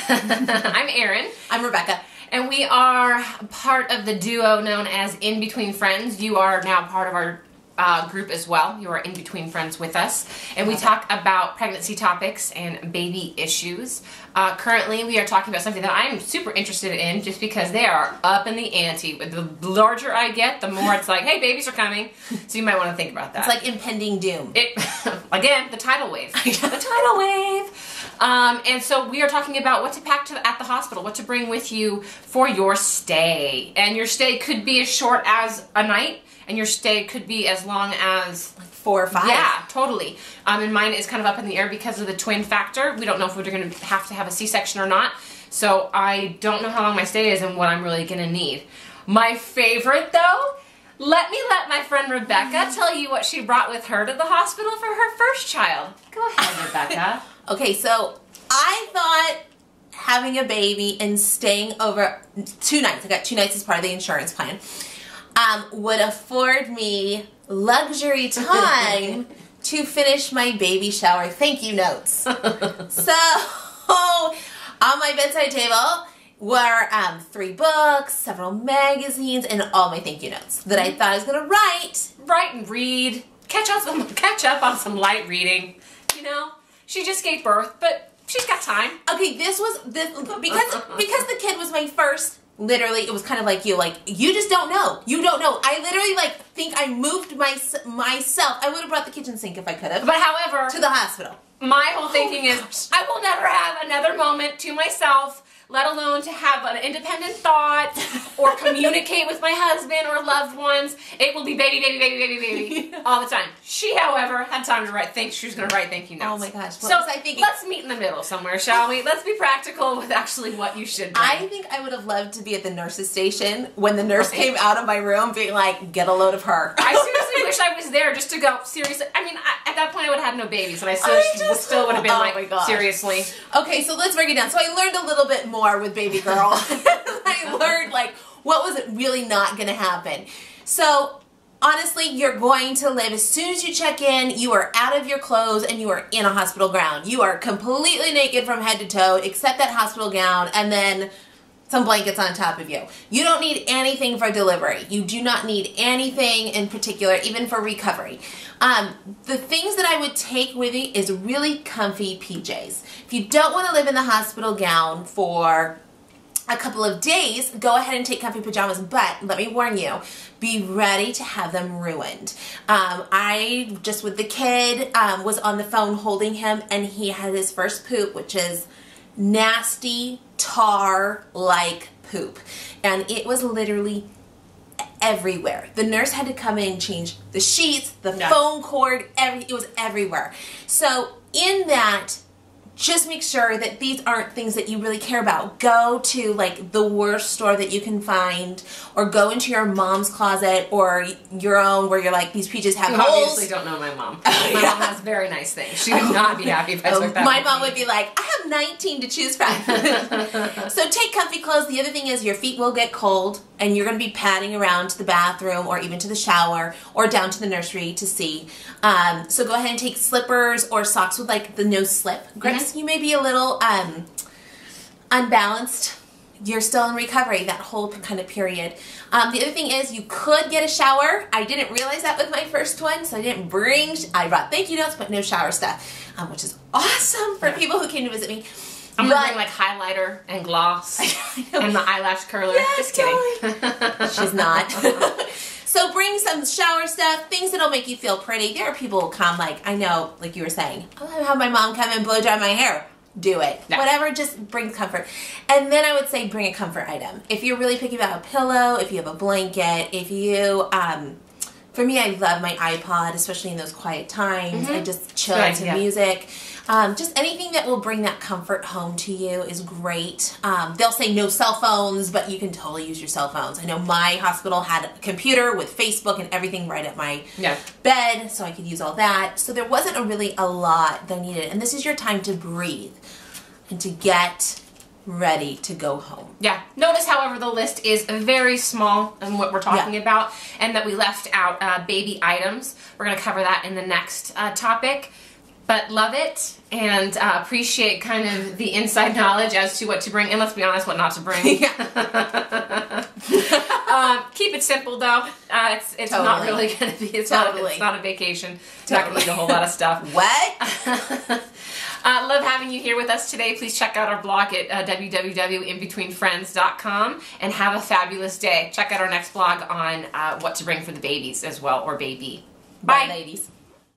I'm Erin. I'm Rebecca. And we are part of the duo known as In Between Friends. You are now part of our group as well. You are in between friends with us. And we talk about pregnancy topics and baby issues. Currently, we are talking about something that I'm super interested in just because they are up in the ante. The larger I get, the more it's like, hey, babies are coming. So you might want to think about that. It's like impending doom. Again, the tidal wave. The tidal wave. And so we are talking about what to pack at the hospital, what to bring with you for your stay. And your stay could be as short as a night, and your stay could be as long as like 4 or 5. Yeah, totally. And mine is kind of up in the air because of the twin factor. We don't know if we're going to have a C-section or not. So I don't know how long my stay is and what I'm really going to need. My favorite, though, let my friend Rebecca tell you what she brought with her to the hospital for her first child. Go ahead, Rebecca. Okay, so I thought having a baby and staying over 2 nights, I got 2 nights as part of the insurance plan, would afford me luxury time to finish my baby shower thank you notes. So on my bedside table were 3 books, several magazines, and all my thank you notes that I thought I was going to write and read, catch up on some light reading. You know, she just gave birth, but she's got time. Okay, this because the kid was my first. Literally, it was kind of like you just don't know. You don't know. I literally think I moved myself. I would have brought the kitchen sink if I could have. But however, to the hospital. My whole thinking is, I will never have another moment to myself, let alone to have an independent thought or communicate with my husband or loved ones. It will be baby, baby, baby, baby, baby all the time. She, however, had time to write she was going to write thank you notes. Oh my gosh. So let's meet in the middle somewhere, shall we? Let's be practical with actually what you should do. I think I would have loved to be at the nurse's station when the nurse came out of my room being like, get a load of her. I seriously wish I was there just to go, seriously. I mean, at that point I would have had no babies, and I still would have been seriously. Okay, so let's break it down. So I learned a little bit more with baby girl. I learned what was really not going to happen. So honestly, you're going to live, as soon as you check in, you are out of your clothes and you are in a hospital gown. You are completely naked from head to toe except that hospital gown and then some blankets on top of you. You don't need anything for delivery. You do not need anything in particular, even for recovery. The things that I would take with you is really comfy PJs. If you don't want to live in the hospital gown for a couple of days, go ahead and take comfy pajamas, but let me warn you, be ready to have them ruined. I just, with the kid, was on the phone holding him, and he had his first poop, which is nasty, tar-like poop. And it was literally everywhere. The nurse had to come in and change the sheets, the phone cord, it was everywhere. So in that, just make sure that these aren't things that you really care about. Go to the worst store that you can find, or go into your mom's closet or your own where you're like, these PJs have holes. You obviously don't know my mom. My mom has very nice things. She would not be happy if I took that. My mom would be like, I have 19 to choose from. So take comfy clothes. The other thing is your feet will get cold, and you're going to be padding around to the bathroom or even to the shower or down to the nursery to see. So go ahead and take slippers or socks with the no slip grips. You may be a little unbalanced. You're still in recovery that whole kind of period. The other thing is you could get a shower. I didn't realize that with my first one, so I brought thank you notes but no shower stuff, which is awesome for people who came to visit me. I'm going to bring highlighter and gloss and the eyelash curler. Yeah, just totally. kidding. She's not. So bring some shower stuff, things that'll make you feel pretty. There are people who come I know, like you were saying, I'll have my mom come and blow dry my hair. Do it. Yeah. Whatever, just bring comfort. And then I would say bring a comfort item. If you're really picky about a pillow, if you have a blanket, if you, for me, I love my iPod, especially in those quiet times. I just chill to music. Just anything that will bring that comfort home to you is great. They'll say no cell phones, but you can totally use your cell phones. I know my hospital had a computer with Facebook and everything right at my bed, so I could use all that. So there wasn't really a lot that I needed. And this is your time to breathe and to get ready to go home. Yeah. Notice, however, the list is very small in what we're talking about, and that we left out baby items. We're going to cover that in the next topic. But love it and appreciate kind of the inside knowledge as to what to bring, and let's be honest, what not to bring. Keep it simple though. It's totally not really going to be. It's not a vacation. It's not going to be a whole lot of stuff. What? Love having you here with us today. Please check out our blog at www.inbetweenfriends.com and have a fabulous day. Check out our next blog on what to bring for the babies as well, or baby. Bye, ladies.